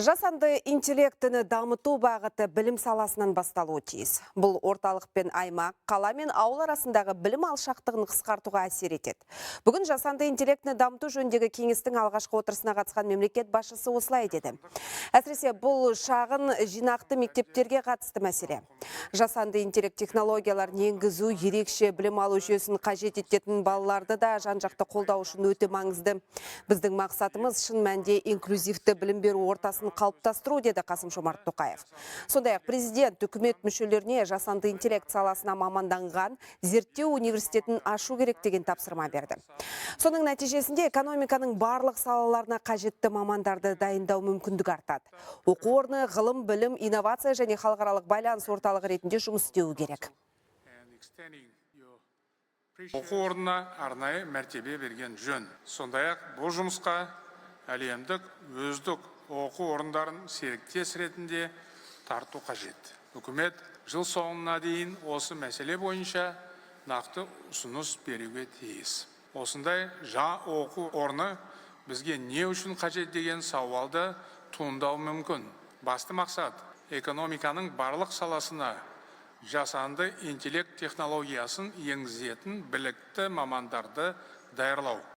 Жасанды интеллектіні дамыту бағыты білім саласынан басталуы тиіс. Бұл орталық пен аймақ, қала мен ауыл арасындағы білім алшақтығын қысқартуға әсер етеді. Бүгін жасанды интеллектіні дамыту жөніндегі кеңестің алғашқы отырысына қатысқан мемлекет басшысы осылай деді. Әсіресе бұл шағын жинақты мектептерге қатысты мәселе. Жасанды интеллект технологияларын енгізу ерекше білім алу жүйесін қажет ететін балаларды да жан-жақты қолдау үшін өте маңызды. Біздің мақсатымыз шын мәнде инклюзивті білім беру ортасын қалыптастыру, деді Қасым-Жомарт Тоқаев. Сондай-ақ президент үкімет мүшелеріне жасанды интеллект саласына маманданған зерттеу университетін ашу керек деген тапсырма берді. Соның нәтижесінде экономиканың барлық салаларына қажетті мамандарды дайындау мүмкіндік артады. Оқу орны ғылым, білім, инновация және халықаралық байланыс орталығы ретінде жұмыс істеуі керек. Оқу орнына арнайы мәртебе берген жөн. Сондай-ақ бұл жұмысқа әлемдік өздік оқу орындарын серіктес ретінде тарту қажет. Үкімет жыл соңына дейін осы мәселе бойынша нақты ұсыныс беруге тиіс. Осындай жаңа оқу орны бізге не үшін қажет деген сауалды туындау мүмкін. Басты мақсат экономиканың барлық саласына жасанды интеллект технологиясын енгізетін білікті мамандарды даярлау.